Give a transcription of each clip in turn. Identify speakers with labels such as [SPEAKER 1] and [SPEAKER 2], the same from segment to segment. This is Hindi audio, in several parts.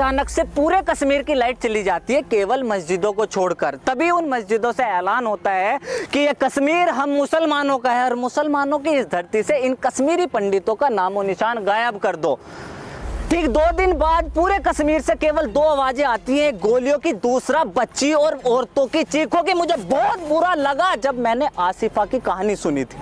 [SPEAKER 1] अचानक से पूरे कश्मीर की लाइट चली जाती है केवल मस्जिदों को छोड़कर। तभी उन मस्जिदों से ऐलान होता है कि ये कश्मीर हम मुसलमानों का है और मुसलमानों की इस धरती से इन कश्मीरी पंडितों का नामो निशान गायब कर दो। ठीक 2 दिन बाद पूरे कश्मीर से केवल 2 आवाजें आती हैं, गोलियों की, दूसरा बच्ची और औरतों की चीखों की। मुझे बहुत बुरा लगा जब मैंने आसिफा की कहानी सुनी थी।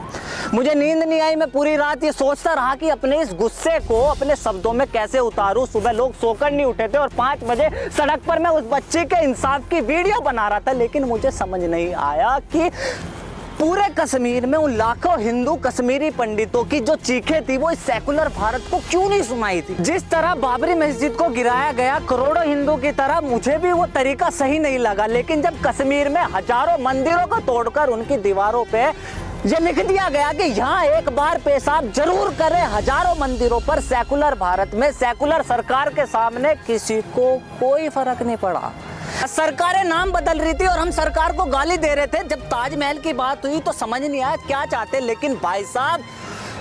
[SPEAKER 1] मुझे नींद नहीं आई। मैं पूरी रात ये सोचता रहा कि अपने इस गुस्से को अपने शब्दों में कैसे उतारूं। सुबह लोग सोकर नहीं उठे थे और 5 बजे सड़क पर मैं उस बच्ची के इंसाफ की वीडियो बना रहा था, लेकिन मुझे समझ नहीं आया कि पूरे कश्मीर में उन लाखों हिंदू कश्मीरी पंडितों की जो चीखें थी वो इस सेकुलर भारत को क्यों नहीं सुनाई थी। जिस तरह बाबरी मस्जिद को गिराया गया करोड़ों हिंदू की तरह, मुझे भी वो तरीका सही नहीं लगा। लेकिन जब कश्मीर में हजारों मंदिरों को तोड़कर उनकी दीवारों पे ये लिख दिया गया कि यहाँ एक बार पेशाब जरूर करें, हजारों मंदिरों पर सेकुलर भारत में सेकुलर सरकार के सामने किसी को कोई फर्क नहीं पड़ा। सरकारें नाम बदल रही थी और हम सरकार को गाली दे रहे थे। जब ताजमहल की बात हुई तो समझ नहीं आया क्या चाहते, लेकिन भाई साहब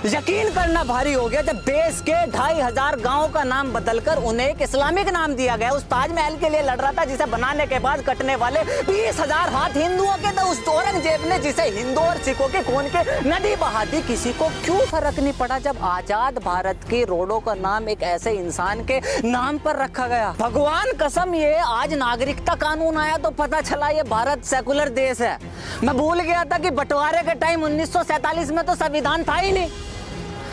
[SPEAKER 1] यकीन करना भारी हो गया जब देश के 2500 गांवों का नाम बदलकर उन्हें एक इस्लामिक नाम दिया गया। उस ताजमहल के लिए लड़ रहा था जिसे बनाने के बाद कटने वाले 20,000 हाथ हिंदुओं के थे। उस औरंगजेब ने जिसे हिंदू और सिखों के खून के नदी बहा दी, किसी को क्यों फर्क नहीं पड़ा जब आजाद भारत की रोडों का नाम एक ऐसे इंसान के नाम पर रखा गया। भगवान कसम, ये आज नागरिकता कानून आया तो पता चला ये भारत सेकुलर देश है। मैं भूल गया था कि बंटवारे के टाइम 1947 में तो संविधान था ही नहीं।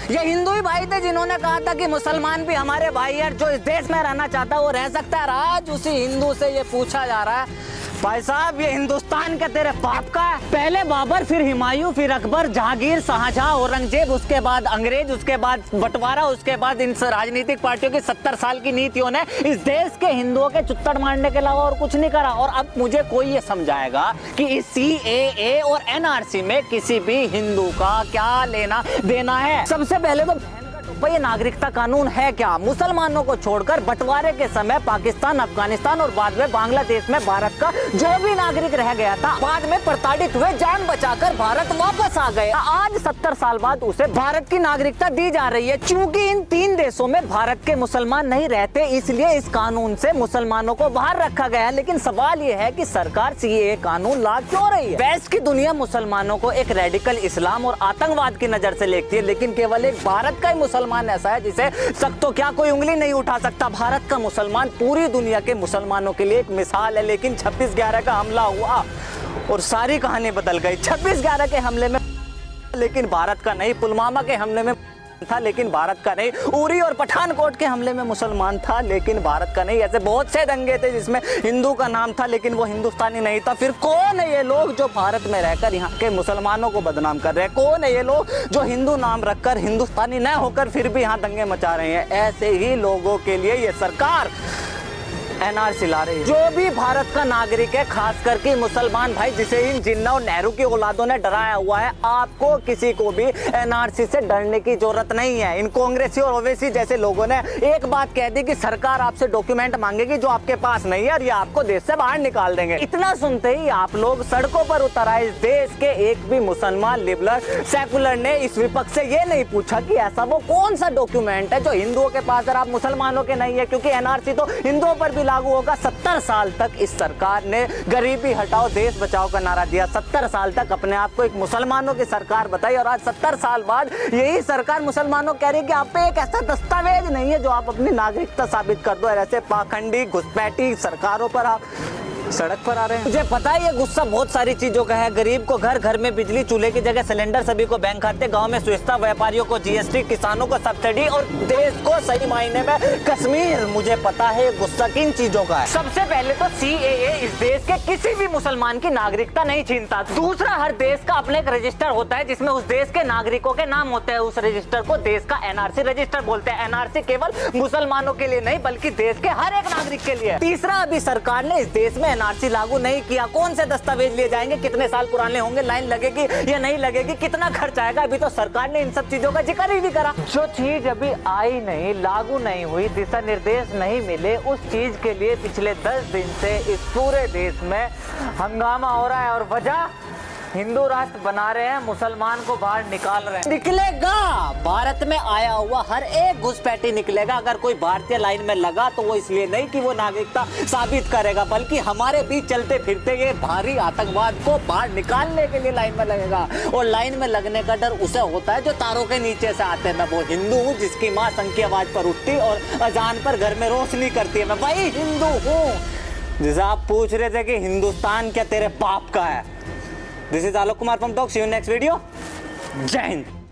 [SPEAKER 1] ये हिंदू ही भाई थे जिन्होंने कहा था कि मुसलमान भी हमारे भाई है, जो इस देश में रहना चाहता है वो रह सकता है। आज उसी हिंदू से ये पूछा जा रहा है, भाई साहब ये हिंदुस्तान के तेरे बाप का है। पहले बाबर, फिर हुमायूं, फिर अकबर, जहांगीर, शाहजहां, औरंगजेब, उसके बाद अंग्रेज, उसके बाद बंटवारा, उसके बाद इन राजनीतिक पार्टियों की 70 साल की नीतियों ने इस देश के हिंदुओं के चुत्तड़ मारने के अलावा और कुछ नहीं करा। और अब मुझे कोई ये समझाएगा कि इस CAA और NRC में किसी भी हिंदू का क्या लेना देना है। सबसे पहले तो ये नागरिकता कानून है क्या? मुसलमानों को छोड़कर बंटवारे के समय पाकिस्तान, अफगानिस्तान और बाद में बांग्लादेश में भारत का जो भी नागरिक रह गया था बाद में प्रताड़ित हुए, जान बचाकर भारत वापस आ गए। आज 70 साल बाद उसे भारत की नागरिकता दी जा रही है। क्योंकि इन 3 देशों में भारत के मुसलमान नहीं रहते, इसलिए इस कानून से मुसलमानों को बाहर रखा गया है। लेकिन सवाल यह है कि सरकार CAA कानून ला क्यों रही है? वेस्ट की दुनिया मुसलमानों को एक रेडिकल इस्लाम और आतंकवाद की नजर से देखती है, लेकिन केवल एक भारत का ही मुसलमान ऐसा है जिसे सख्त तो क्या कोई उंगली नहीं उठा सकता। भारत का मुसलमान पूरी दुनिया के मुसलमानों के लिए एक मिसाल है। लेकिन 26/11 का हमला हुआ और सारी कहानी बदल गई। 26/11 के हमले में लेकिन भारत का नहीं, पुलवामा के हमले में था लेकिन भारत का नहीं, उरी और पठानकोट के हमले में मुसलमान था लेकिन भारत का नहीं। ऐसे बहुत से दंगे थे जिसमें हिंदू का नाम था लेकिन वो हिंदुस्तानी नहीं था। फिर कौन है ये लोग जो भारत में रहकर यहाँ के मुसलमानों को बदनाम कर रहे हैं? कौन है ये लोग जो हिंदू नाम रखकर हिंदुस्तानी न होकर फिर भी यहाँ दंगे मचा रहे हैं? ऐसे ही लोगों के लिए ये सरकार NRC ला रही है। जो भी भारत का नागरिक है, खास करके मुसलमान भाई जिसे इन जिन्ना और नेहरू की औलादों ने डराया हुआ है, आपको किसी को भी NRC से डरने की जरूरत नहीं है। इन कांग्रेसी और ओवैसी जैसे लोगों ने एक बात कह दी कि सरकार आपसे डॉक्यूमेंट मांगेगी जो आपके पास नहीं है और ये आपको देश से बाहर निकाल देंगे। इतना सुनते ही आप लोग सड़कों पर उतर आए। इस देश के एक भी मुसलमान लिबरल सेकुलर ने इस विपक्ष से ये नहीं पूछा कि ऐसा वो कौन सा डॉक्यूमेंट है जो हिंदुओं के पास और आप मुसलमानों के नहीं है, क्योंकि NRC तो हिंदुओं पर भी लागू होगा। 70 साल तक इस सरकार ने गरीबी हटाओ देश बचाओ का नारा दिया। 70 साल तक अपने आप को एक मुसलमानों की सरकार बताई और आज 70 साल बाद यही सरकार मुसलमानों कह रही है कि आप पे एक ऐसा दस्तावेज नहीं है जो आप अपनी नागरिकता साबित कर दो। ऐसे पाखंडी घुसपैठी सरकारों पर आप सड़क पर आ रहे हैं। मुझे पता है ये गुस्सा बहुत सारी चीजों का है। गरीब को घर घर में बिजली, चूल्हे की जगह सिलेंडर, सभी को बैंक खाते, गांव में सुविधा, व्यापारियों को GST, किसानों को सब्सिडी और देश को सही मायने में कश्मीर। मुझे पता है गुस्सा किन चीजों का है। सबसे पहले तो CAA इस देश के किसी भी मुसलमान की नागरिकता नहीं छीनता। दूसरा, हर देश का अपने एक रजिस्टर होता है जिसमें उस देश के नागरिकों के नाम होते हैं। उस रजिस्टर को देश का NRC रजिस्टर बोलते हैं। NRC केवल मुसलमानों के लिए नहीं बल्कि देश के हर एक नागरिक के लिए। तीसरा, अभी सरकार ने इस देश में NRC लागू नहीं किया। कौन से दस्तावेज लिए जाएंगे, कितने साल पुराने होंगे, लाइन लगेगी या नहीं लगेगी, कितना खर्च आएगा, अभी तो सरकार ने इन सब चीजों का जिक्र ही नहीं करा। जो चीज अभी आई नहीं, लागू नहीं हुई, दिशा निर्देश नहीं मिले, उस चीज के लिए पिछले 10 दिन से इस पूरे देश में हंगामा हो रहा है। और वजह हिंदू राष्ट्र बना रहे हैं, मुसलमान को बाहर निकाल रहे हैं। निकलेगा, भारत में आया हुआ हर एक घुसपैठी निकलेगा। अगर कोई भारतीय लाइन में लगा तो वो इसलिए नहीं कि वो नागरिकता साबित करेगा, बल्कि हमारे बीच चलते फिरते ये भारी आतंकवाद को बाहर निकालने के लिए लाइन में लगेगा। और लाइन में लगने का डर उसे होता है जो तारों के नीचे से आते हैं। मैं वो हिंदू हूँ जिसकी माँ शंख की आवाज पर उठती और अजान पर घर में रोशनी करती है। मैं वही हिंदू हूँ जिसे आप पूछ रहे थे कि हिंदुस्तान क्या तेरे बाप का है। This is Alok Kumar from talk. See you next video. Jai Hind.